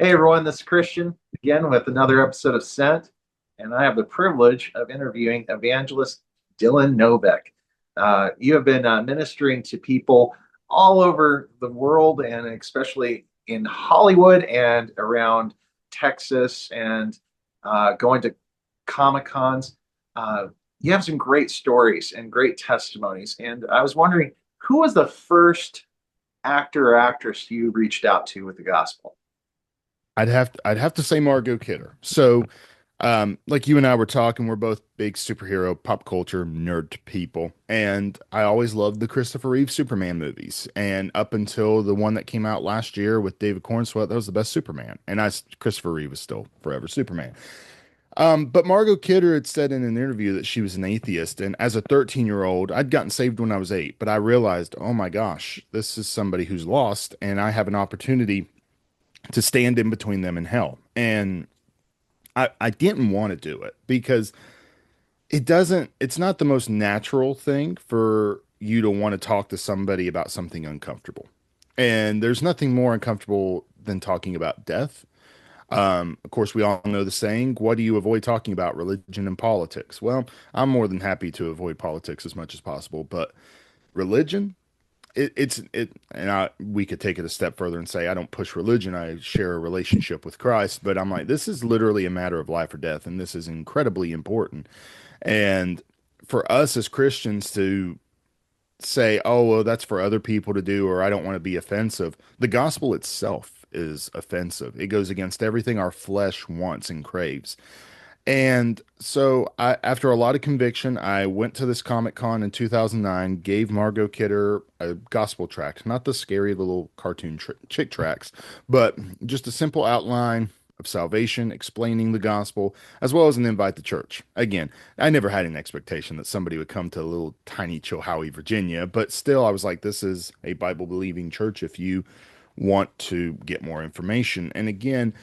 Hey everyone, this is Christian again with another episode of Sent, and I have the privilege of interviewing Evangelist Dylan Novak. You have been ministering to people all over the world, and especially in Hollywood and around Texas, and going to Comic Cons. You have some great stories and great testimonies, and I was wondering who was the first actor or actress you reached out to with the gospel? I'd have to say Margot Kidder. So, like you and I were talking, we're both big superhero pop culture nerd people, and I always loved the Christopher Reeve Superman movies. And up until the one that came out last year with David Cornsweet, that was the best Superman. And Christopher Reeve is still forever Superman. But Margot Kidder had said in an interview that she was an atheist, and as a 13-year-old, I'd gotten saved when I was 8, but I realized, oh my gosh, this is somebody who's lost, and I have an opportunity to stand in between them and hell. And I didn't want to do it because it's not the most natural thing for you to want to talk to somebody about something uncomfortable. And there's nothing more uncomfortable than talking about death. Of course, we all know the saying, what do you avoid talking about? Religion and politics. Well, I'm more than happy to avoid politics as much as possible, but religion, we could take it a step further and say I don't push religion. I share a relationship with Christ, but I'm like, this is literally a matter of life or death, and this is incredibly important. And for us as Christians to say, oh, well, that's for other people to do, or I don't want to be offensive, the gospel itself is offensive. It goes against everything our flesh wants and craves. And so after a lot of conviction, I went to this Comic Con in 2009, gave Margot Kidder a gospel tract, not the scary little cartoon chick tracts, but just a simple outline of salvation, explaining the gospel, as well as an invite to church. Again, I never had an expectation that somebody would come to a little tiny Chilhowie, Virginia, but still, I was like, this is a Bible believing church if you want to get more information. And again,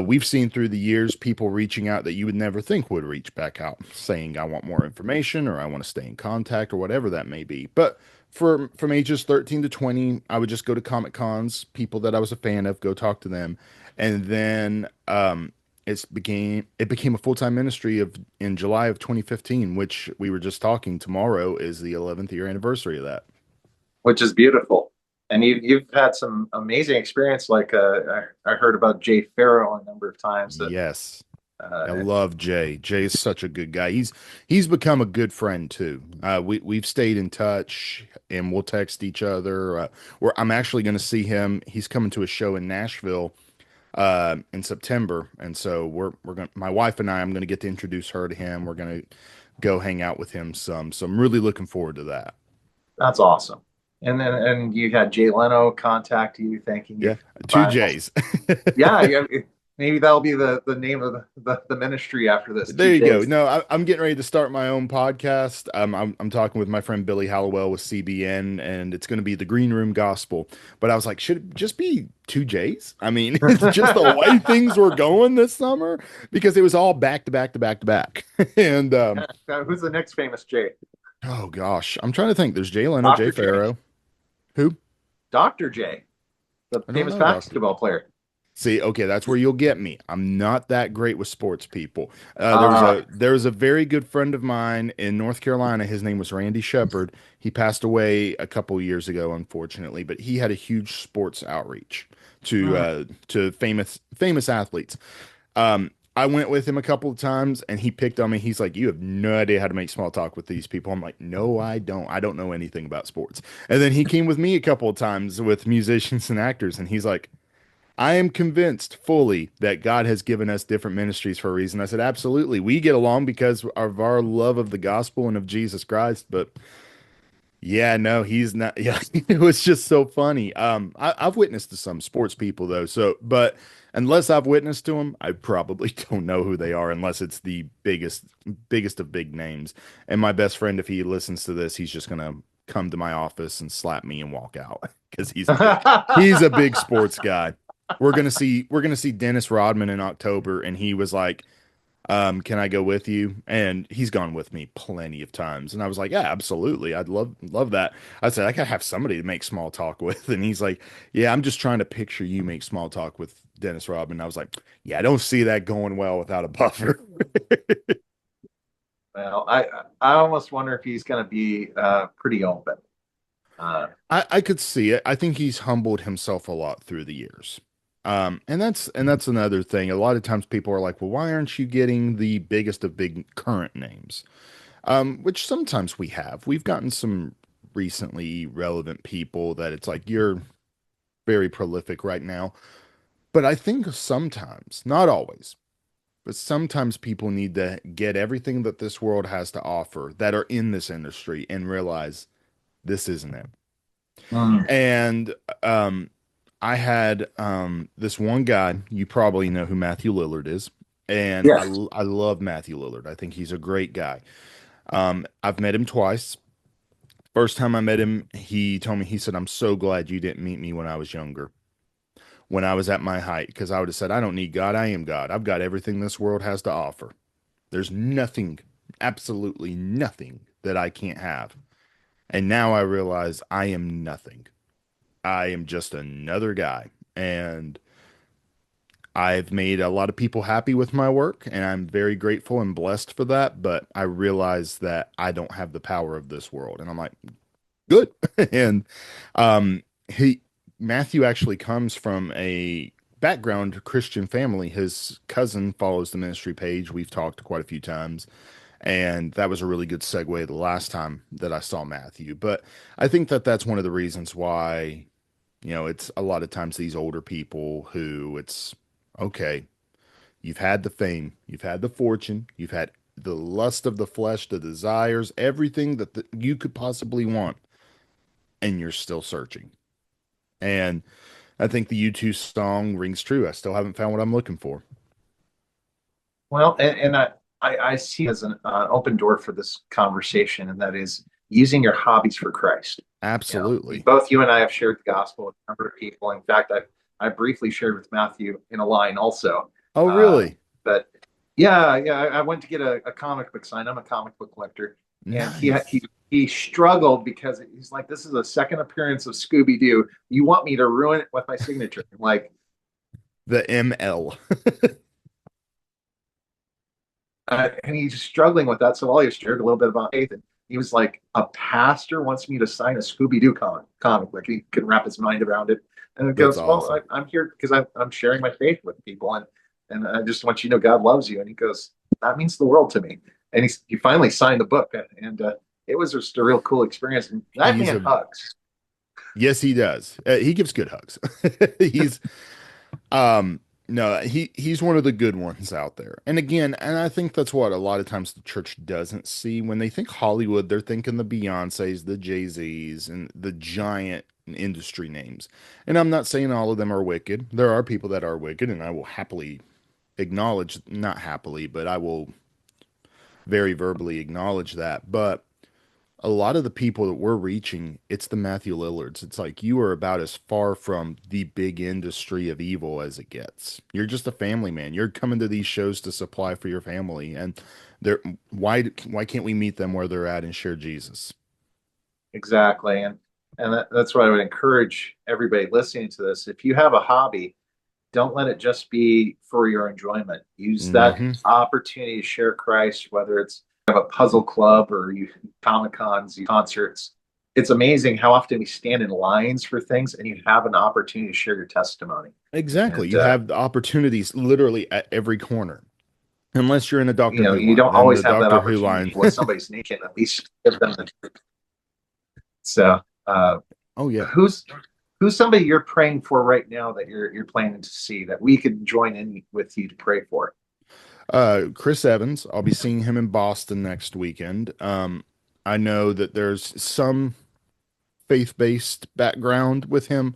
we've seen through the years people reaching out that you would never think would reach back out, saying, I want more information or I want to stay in contact or whatever that may be. But from ages 13 to 20, I would just go to Comic Cons, people that I was a fan of, go talk to them. And then it became a full-time ministry of in July of 2015, which we were just talking. Tomorrow is the 11th year anniversary of that. Which is beautiful. And you've had some amazing experience. Like I heard about Jay Farrow a number of times. That Yes. I uh, love Jay. Jay is such a good guy. He's become a good friend too. We've stayed in touch and we'll text each other. I'm actually going to see him. He's coming to a show in Nashville in September, and so we're going. My wife and I'm going to get to introduce her to him. We're going to go hang out with him some. So I'm really looking forward to that. that's awesome. And you had Jay Leno contact you, thanking you Yeah, for the two Bible. J's. Yeah, yeah. Maybe that'll be the name of the ministry after this. Two There you go. Jays. No, I'm getting ready to start my own podcast. I'm talking with my friend Billy Hallowell with CBN, and it's going to be the Green Room Gospel. But I was like, should it just be two J's? I mean, it's just the way things were going this summer because it was all back to back to back to back. And Who's the next famous Jay? oh gosh, I'm trying to think. There's Jay Leno, Jay Dr. J. Farrow. Who? Dr. J, the I don't famous know, Doctor. basketball player. See, okay, that's where you'll get me. I'm not that great with sports people. Uh, There was a very good friend of mine in North Carolina. His name was Randy Shepard. He passed away a couple years ago, unfortunately, but he had a huge sports outreach to famous athletes. I went with him a couple of times, and he picked on me. He's like, "You have no idea how to make small talk with these people." I'm like, "No, I don't. I don't know anything about sports." And then he came with me a couple of times with musicians and actors, and he's like, I am convinced fully that God has given us different ministries for a reason. I said, absolutely. We get along because of our love of the gospel and of Jesus Christ. But yeah, no, he's not. Yeah, it was just so funny. I've witnessed to some sports people though. So, but unless I've witnessed to them, I probably don't know who they are unless it's the biggest of big names. And my best friend, if he listens to this, he's just gonna come to my office and slap me and walk out because he's a big sports guy. We're gonna see Dennis Rodman in October, and he was like, Can I go with you? And he's gone with me plenty of times. And I was like, yeah, absolutely. I'd love that. I said, I gotta have somebody to make small talk with. And he's like, yeah, I'm just trying to picture you make small talk with Dennis Rodman. And I was like, yeah, I don't see that going well without a buffer. Well, I almost wonder if he's going to be pretty open. Uh, I could see it. I think he's humbled himself a lot through the years. And that's another thing. A lot of times people are like, well, why aren't you getting the biggest of big current names? Which sometimes we have. We've gotten some recently relevant people that it's like you're very prolific right now. But I think sometimes, not always, but sometimes people need to get everything that this world has to offer that are in this industry and realize this isn't it. mm, And I had this one guy, you probably know who Matthew Lillard is. And I, yes. I love Matthew Lillard. I think he's a great guy. I've met him twice. First time I met him, he told me, he said, I'm so glad you didn't meet me when I was younger, when I was at my height, because I would have said, I don't need God. I am God. I've got everything this world has to offer. There's nothing, absolutely nothing that I can't have. And now I realize I am nothing. I am just another guy. And I've made a lot of people happy with my work, and I'm very grateful and blessed for that. But I realize that I don't have the power of this world. And I'm like, good. And he Matthew actually comes from a background Christian family. His cousin follows the ministry page. We've talked quite a few times, and that was a really good segue the last time that I saw Matthew. But I think that that's one of the reasons why, it's a lot of times these older people who it's okay, you've had the fame, you've had the fortune, you've had the lust of the flesh, the desires, everything that you could possibly want, and you're still searching. And I think the U2 song rings true. I still haven't found what I'm looking for. Well, and I see it as an open door for this conversation, and that is using your hobbies for Christ. Absolutely. Both you and I have shared the gospel with a number of people. In fact, I briefly shared with Matthew in a line also. Oh, Uh, really? but yeah, I went to get a comic book sign. I'm a comic book collector, and Nice. he struggled because he's like, "This is a second appearance of Scooby Doo. You want me to ruin it with my signature?" I'm like, The ML. and he's struggling with that. So I shared a little bit about faith, and he was like, "A pastor wants me to sign a Scooby Doo comic." Like he couldn't wrap his mind around it, and it That's goes, "Well, awesome. I'm here because I'm sharing my faith with people, and I just want you to know God loves you." And he goes, "That means the world to me." And he finally signed the book, and it was just a real cool experience. And that He's man a, hugs. yes, he does. He gives good hugs. He's, um, no, he's one of the good ones out there. And again, and I think that's what a lot of times the church doesn't see. When they think Hollywood, they're thinking the Beyoncés, the Jay-Z's, and the giant industry names. And I'm not saying all of them are wicked. There are people that are wicked, and I will happily acknowledge, not happily, but I will very verbally acknowledge that. But a lot of the people that we're reaching, it's the Matthew Lillards. It's like you are about as far from the big industry of evil as it gets. You're just a family man. You're coming to these shows to supply for your family, and they're why can't we meet them where they're at and share Jesus? Exactly, and that's what I would encourage everybody listening to this. If you have a hobby, don't let it just be for your enjoyment. Use that Hmm. opportunity to share Christ, whether it's have a puzzle club or you comic cons, you concerts. It's amazing how often we stand in lines for things and you have an opportunity to share your testimony. Exactly. And You have the opportunities literally at every corner, unless you're in a you Doctor know, Who you line. don't Then always the have that Doctor Who opportunity line. with somebody's naked. At least give them the truth. So, Oh yeah. who's who's somebody you're praying for right now that you're planning to see that we could join in with you to pray for? Chris Evans. I'll be seeing him in Boston next weekend. I know that there's some faith-based background with him.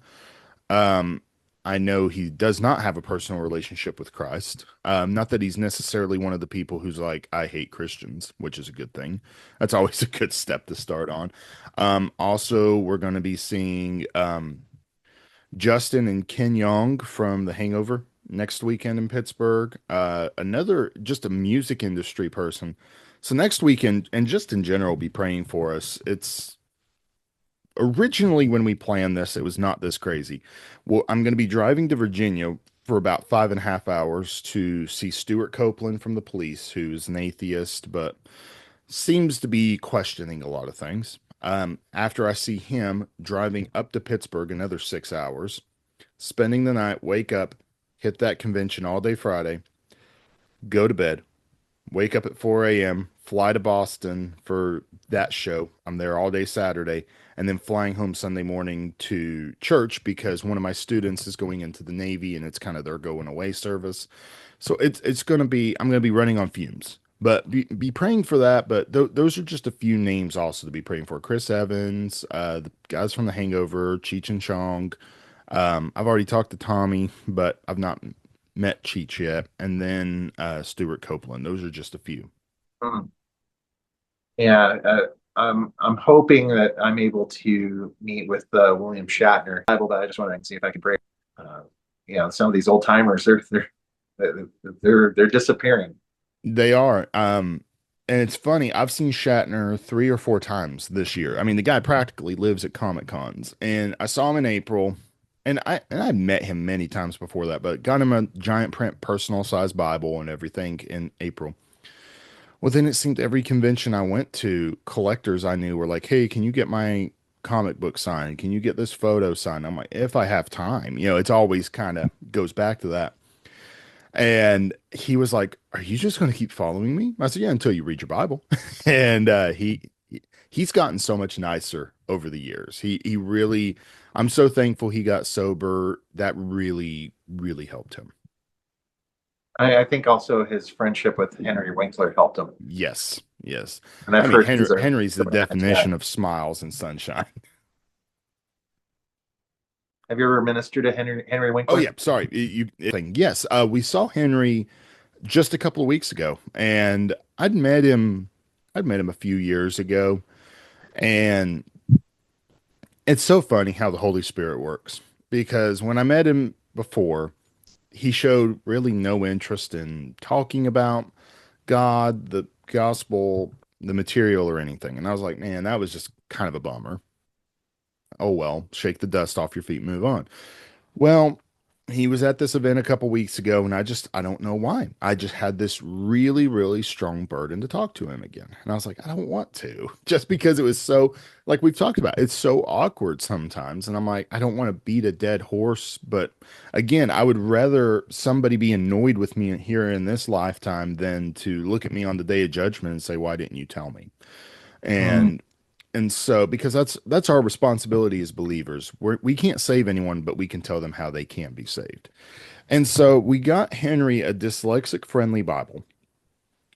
Um, I know he does not have a personal relationship with Christ. Not that he's necessarily one of the people who's like, I hate Christians, which is a good thing. That's always a good step to start on. Also, we're going to be seeing Justin and Ken Young from The Hangover next weekend in Pittsburgh. Another just a music industry person. So next weekend, and just in general, be praying for us. It's originally when we planned this, it was not this crazy. Well, I'm going to be driving to Virginia for about 5.5 hours to see Stuart Copeland from the Police, who's an atheist, but seems to be questioning a lot of things. After I see him driving up to Pittsburgh another 6 hours, spending the night, wake up, hit that convention all day Friday, go to bed, wake up at 4 a.m., fly to Boston for that show. I'm there all day Saturday, and then flying home Sunday morning to church because one of my students is going into the Navy and it's kind of their going away service. So it's going to be I'm going to be running on fumes. But be praying for that. But those are just a few names also to be praying for. Chris Evans, the guys from The Hangover, Cheech and Chong. I've already talked to Tommy, but I've not met Cheech yet. And then Stuart Copeland. Those are just a few. Hmm. Yeah, I'm hoping that I'm able to meet with William Shatner. Bible, but I just want to see if I can break. Uh, some of these old timers, they're disappearing. They are. And it's funny, I've seen Shatner 3 or 4 times this year. I mean, the guy practically lives at Comic Cons, and I saw him in April, and I met him many times before that, but got him a giant print personal size Bible and everything in April. Well, then it seemed every convention I went to, collectors I knew were like, "Hey, can you get my comic book signed? Can you get this photo signed?" I'm like, "If I have time." It's always kind of goes back to that. And he was like, "Are you just going to keep following me?" I said, "Yeah, until you read your Bible." And he's gotten so much nicer over the years. He really, I'm so thankful he got sober. That really, really helped him. I think also his friendship with Henry Winkler helped him, Yes, yes. and I I've mean, heard he's a Henry's the really nice guy. definition of smiles and sunshine. Have you ever ministered to Henry Oh Winkler? yeah, sorry. Thing. Yes, we saw Henry just a couple of weeks ago, and I'd met him a few years ago, and it's so funny how the Holy Spirit works because when I met him before, he showed really no interest in talking about God, the gospel, the material, or anything. And I was like, man, that was just kind of a bummer. Oh well, shake the dust off your feet, move on. Well, he was at this event a couple weeks ago, and I don't know why. I just had this really, really strong burden to talk to him again. And I was like, I don't want to, just because it was so, like we've talked about, it's so awkward sometimes. And I'm like, I don't want to beat a dead horse. But again, I would rather somebody be annoyed with me here in this lifetime than to look at me on the day of judgment and say, why didn't you tell me? Mm. And so because that's our responsibility as believers. We can't save anyone, but we can tell them how they can be saved. And so we got Henry a dyslexic friendly Bible,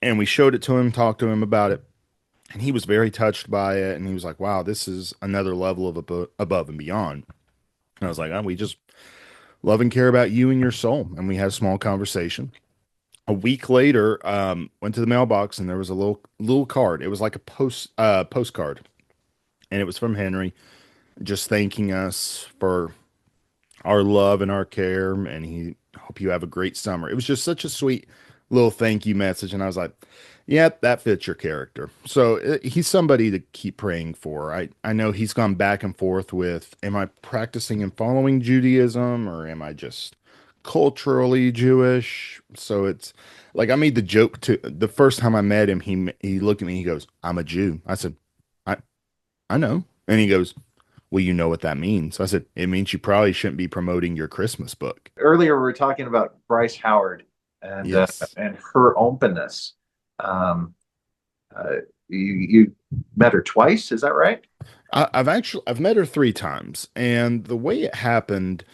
and we showed it to him, talked to him about it, and he was very touched by it, and he was like, wow, this is another level of above and beyond. And I was like, oh, we just love and care about you and your soul. And we had a small conversation. A week later, went to the mailbox, and there was a little card. It was like a postcard, and it was from Henry, just thanking us for our love and our care, and he hope you have a great summer. It was just such a sweet little thank you message, and I was like, "Yep, that fits your character." So he's somebody to keep praying for. I know he's gone back and forth with, am I practicing and following Judaism, or am I just culturally Jewish? So it's like I made the joke to the first time I met him. He looked at me. He goes, "I'm a Jew." I said, "I I know," and he goes, well, you know what that means. I said, it means you probably shouldn't be promoting your Christmas book. Earlier, we were talking about Bryce Howard Yes. and her openness. Um, you met her twice, is that right? I've met her 3 times, and the way it happened,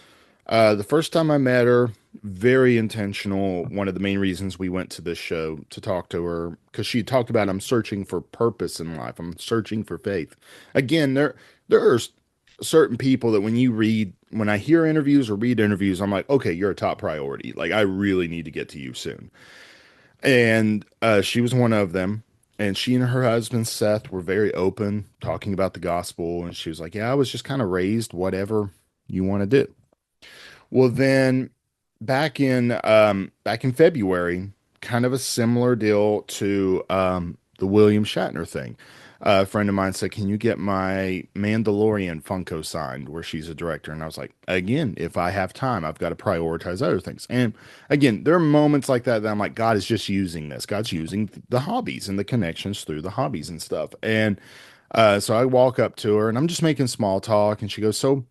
the first time I met her, very intentional. One of the main reasons we went to this show to talk to her, because she talked about I'm searching for purpose in life. I'm searching for faith. Again, there are certain people that when I hear interviews or read interviews, I'm like, okay, you're a top priority. Like I really need to get to you soon. And she was one of them. And she and her husband Seth were very open, talking about the gospel. And she was like, "Yeah, I was just kind of raised whatever you want to do." Well, then back in February, kind of a similar deal to the William Shatner thing. A friend of mine said, "Can you get my Mandalorian Funko signed?" Where she's a director, and I was like, "Again, if I have time, I've got to prioritize other things." And again, there are moments like that I'm like, God is just using this. God's using the hobbies and the connections through the hobbies and stuff. And so I walk up to her, and I'm just making small talk, and she goes, "So,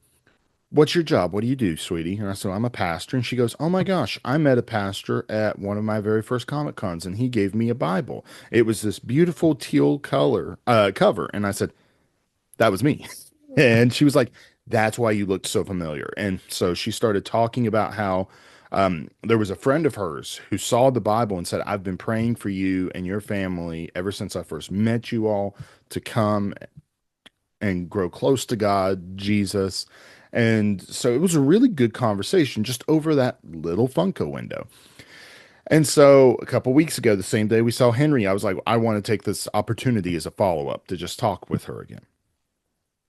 what's your job? What do you do, sweetie?" And I said, "I'm a pastor." And she goes, "Oh my gosh, I met a pastor at one of my very first Comic Cons, and he gave me a Bible. It was this beautiful teal color cover." And I said, "That was me." And she was like, "That's why you looked so familiar." And so she started talking about how there was a friend of hers who saw the Bible and said, "I've been praying for you and your family ever since I first met you all to come and grow close to God, Jesus." And so it was a really good conversation just over that little Funko window. And so a couple weeks ago, the same day we saw Henry, I was like, I want to take this opportunity as a follow up to just talk with her again.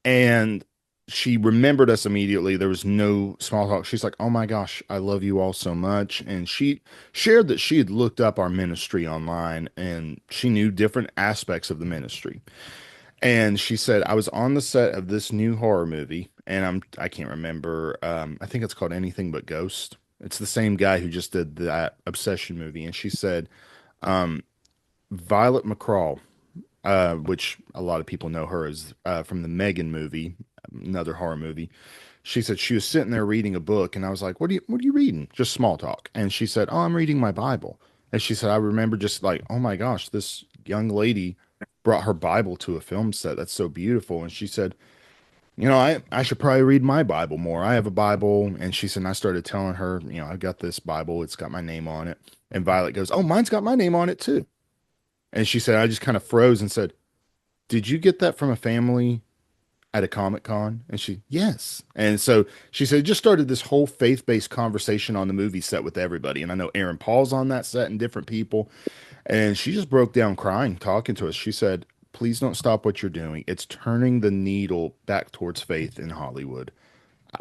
And she remembered us immediately. There was no small talk. She's like, "Oh my gosh, I love you all so much." And she shared that she had looked up our ministry online and she knew different aspects of the ministry. And she said, "I was on the set of this new horror movie, and I can't remember. I think it's called Anything But Ghost. It's the same guy who just did that Obsession movie." And she said, um, Violet McCraw, which a lot of people know her as from the Megan movie, another horror movie. She said she was sitting there reading a book, and I was like, what are you reading?" Just small talk. And she said, "Oh, I'm reading my Bible." And she said, "I remember just like, oh my gosh, this young lady brought her Bible to a film set. That's so beautiful." And she said, I should probably read my Bible more. I have a Bible." And she said, and I started telling her, "I've got this Bible. It's got my name on it." And Violet goes, "Oh, mine's got my name on it too." And she said, I just kind of froze and said, "Did you get that from a family at a Comic Con?" And she, "Yes." And so she said, it just started this whole faith-based conversation on the movie set with everybody. And I know Aaron Paul's on that set and different people. And she just broke down crying, talking to us. She said, "Please don't stop what you're doing. It's turning the needle back towards faith in Hollywood."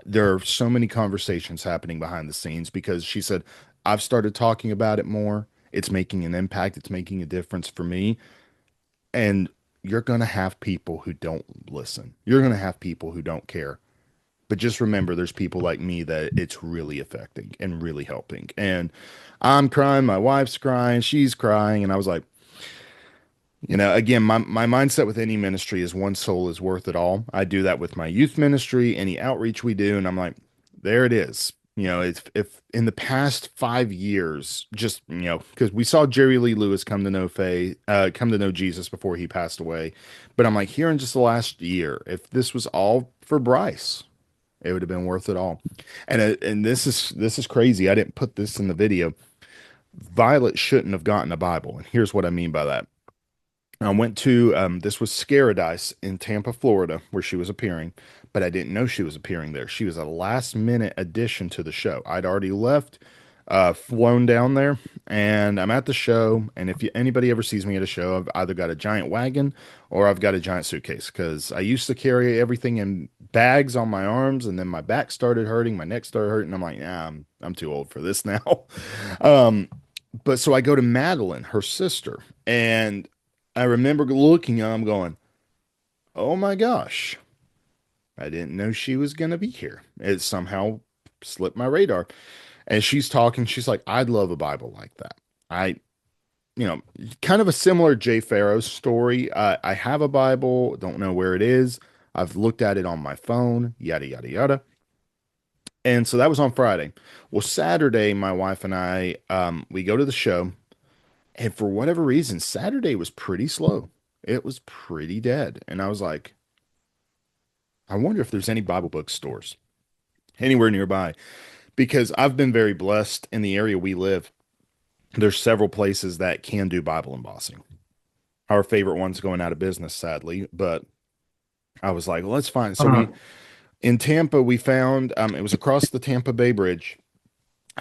There are so many conversations happening behind the scenes because she said, "I've started talking about it more. It's making an impact. It's making a difference for me." And you're going to have people who don't listen. You're going to have people who don't care. But just remember, there's people like me that it's really affecting and really helping. And I'm crying. My wife's crying. She's crying. And I was like, again, my mindset with any ministry is one soul is worth it all. I do that with my youth ministry, any outreach we do. And I'm like, there it is. If in the past 5 years, just, because we saw Jerry Lee Lewis come to know Jesus before he passed away. But I'm like, here in just the last year, if this was all for Bryce, it would have been worth it all. And this is crazy. I didn't put this in the video. Violet shouldn't have gotten a Bible. And here's what I mean by that. I went to this was Scaradise in Tampa, Florida, where she was appearing, but I didn't know she was appearing there. She was a last minute addition to the show. I'd already left, flown down there, and I'm at the show. And if anybody ever sees me at a show, I've either got a giant wagon or I've got a giant suitcase because I used to carry everything in bags on my arms, and then my back started hurting, my neck started hurting. I'm like, yeah, I'm too old for this now. um, but so I go to Madeline, her sister, and I remember looking at him going, "Oh my gosh, I didn't know she was going to be here." It somehow slipped my radar. And she's talking, she's like, "I'd love a Bible like that." I, you know, kind of a similar Jay Farrow story. I have a Bible, don't know where it is. I've looked at it on my phone, yada, yada, yada. And so that was on Friday. Well, Saturday, my wife and I, we go to the show. And for whatever reason, Saturday was pretty slow. It was pretty dead. And I was like, I wonder if there's any Bible book stores anywhere nearby because I've been very blessed in the area we live. There's several places that can do Bible embossing. Our favorite one's going out of business, sadly, but I was like, well, let's find. So we Uh-huh. in Tampa, we found it was across the Tampa Bay Bridge,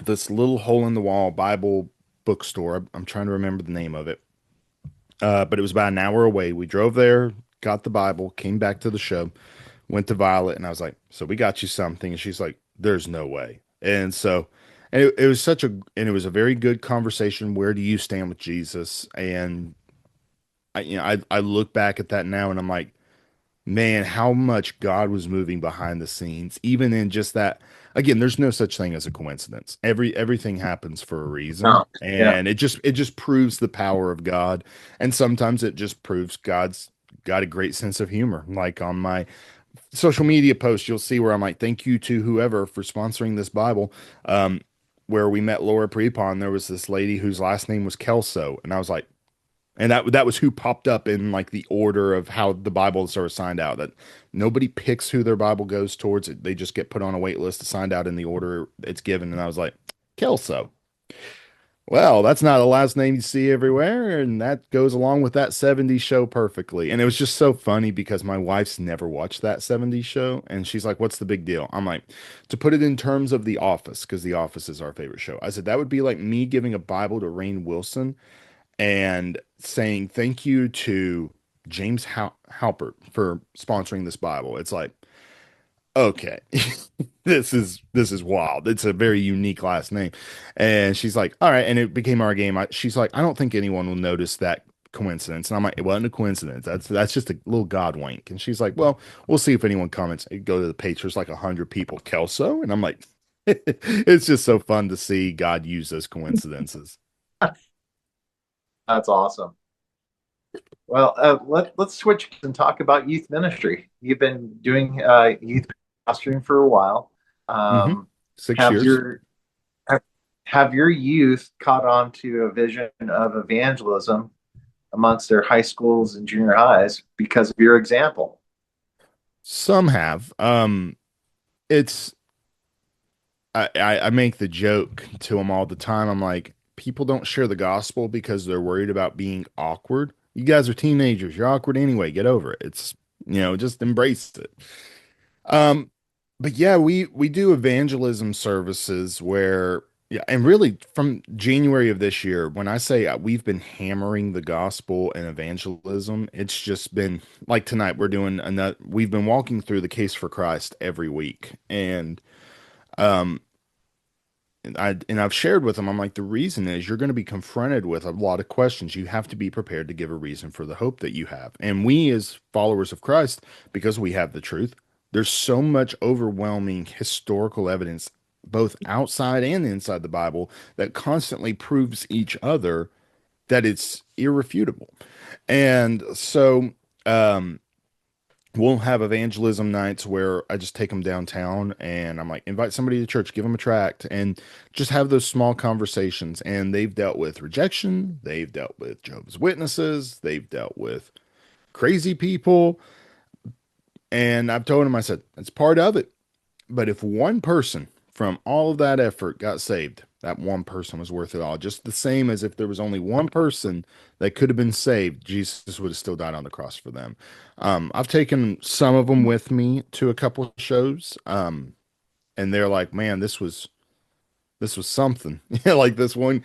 this little hole in the wall Bible bookstore. I'm trying to remember the name of it. But it was about an hour away. We drove there, got the Bible, came back to the show, went to Violet, and I was like, "So we got you something?" And she's like, "There's no way." And so And it was and it was a very good conversation. Where do you stand with Jesus? And I look back at that now and I'm like, man, how much God was moving behind the scenes, even in just that. Again, there's no such thing as a coincidence. Everything happens for a reason, No, yeah, and it just proves the power of God. And sometimes it just proves God's got a great sense of humor. Like on my social media post, you'll see where I'm like, thank you to whoever for sponsoring this Bible. Um, where we met Laura Prepon, there was this lady whose last name was Kelso, and I was like, and that was who popped up in like the order of how the Bibles are assigned out. That nobody picks who their Bible goes towards. They just get put on a wait list, assigned out in the order it's given. And I was like, Kelso. Well, that's not a last name you see everywhere, and that goes along with that 70s show perfectly. And it was just so funny because my wife's never watched that 70s show, and she's like, "What's the big deal?" I'm like, "To put it in terms of The Office, because The Office is our favorite show." I said that would be like me giving a Bible to Rainn Wilson and saying thank you to James Halpert for sponsoring this Bible. It's like, okay, this is wild. It's a very unique last name. And she's like, all right, and it became our game. She's like, I don't think anyone will notice that coincidence. And I'm like, it wasn't a coincidence. That's just a little God wink. And she's like, well, we'll see if anyone comments. I go to the page, there's like 100 people, Kelso, and I'm like, it's just so fun to see God use those coincidences. that's awesome. Well, let's switch and talk about youth ministry. You've been doing youth pastoring for a while. Hmm. Um, 6 years. have have, have your youth caught on to a vision of evangelism amongst their high schools and junior highs because of your example? Some have. It's I make the joke to them all the time. I'm like, people don't share the gospel because they're worried about being awkward. You guys are teenagers. You're awkward anyway. Get over it. Just embrace it. Um, but yeah, we do evangelism services where yeah, and really from January of this year, when I say we've been hammering the gospel and evangelism, it's just been like tonight we've been walking through the case for Christ every week. Um I've shared with them, I'm like, the reason is you're going to be confronted with a lot of questions. You have to be prepared to give a reason for the hope that you have. And we, as followers of Christ, because we have the truth, there's so much overwhelming historical evidence, both outside and inside the Bible, that constantly proves each other that it's irrefutable. And so, um, we'll have evangelism nights where I just take them downtown and I'm like, invite somebody to church, give them a tract, and just have those small conversations. And they've dealt with rejection, they've dealt with Jehovah's Witnesses, they've dealt with crazy people. And I've told them, I said, it's part of it. But if one person from all of that effort got saved, that one person was worth it all. Just the same as if there was only one person that could have been saved, Jesus would have still died on the cross for them. I've taken some of them with me to a couple of shows, and they're like, "Man, this was something." Yeah, like this one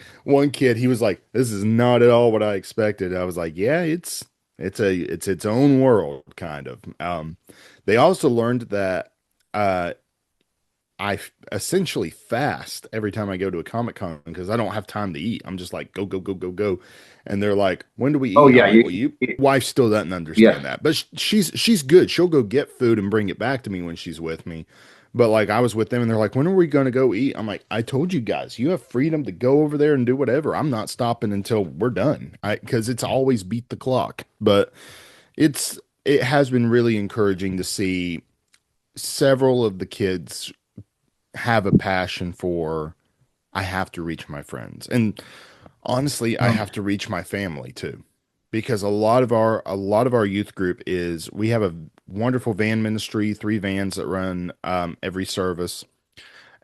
kid, he was like, "This is not at all what I expected." I was like, "Yeah, it's its own world, kind of." They also learned that. Uh, essentially fast every time I go to a Comic Con because I don't have time to eat. I'm just like, go, go, go, go, go. And they're like, when do we Oh eat? I'm yeah, like, well, you wife still doesn't yeah. understand that, but she's good. She'll go get food and bring it back to me when she's with me. But like I was with them and they're like, when are we going to go eat? I'm like, I told you guys, you have freedom to go over there and do whatever. I'm not stopping until we're done. Because it's always beat the clock. But it has been really encouraging to see several of the kids have a passion for I have to reach my friends. And honestly, I have to reach my family too. Because a lot of our youth group is we have a wonderful van ministry, 3 vans that run every service.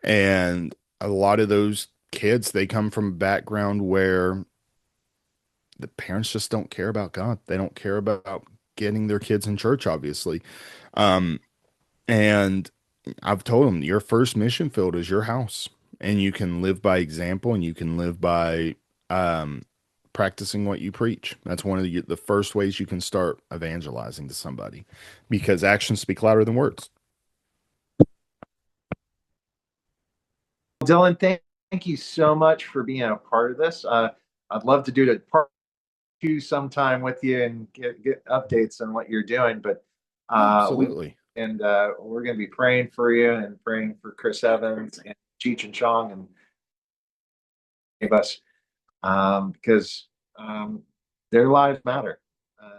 And a lot of those kids, they come from a background where the parents just don't care about God. They don't care about getting their kids in church, obviously. Um, And I've told them your first mission field is your house, and you can live by example, and you can live by um, practicing what you preach. That's one of the first ways you can start evangelizing to somebody, because actions speak louder than words. Dylan, thank Thank you so much for being a part of this. I'd love to do the part two sometime with you and get updates on what you're doing. But we Absolutely. and we're going to be praying for you and praying for Chris Evans and Cheech and Chong and us because their lives matter.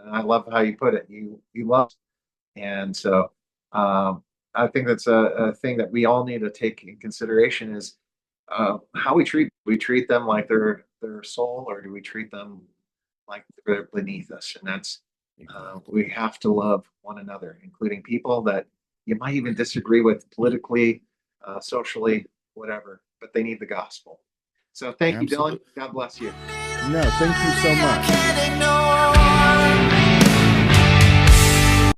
I love how you put it. You love, and so um, I think that's a thing that we all need to take in consideration is how we treat them like they're soul, or do we treat them like they're beneath us? And that's Exactly. we have to love one another, including people that you might even disagree with politically, socially, whatever, but they need the gospel. So thank you, Dylan. Absolutely. God bless you. No, thank you so much.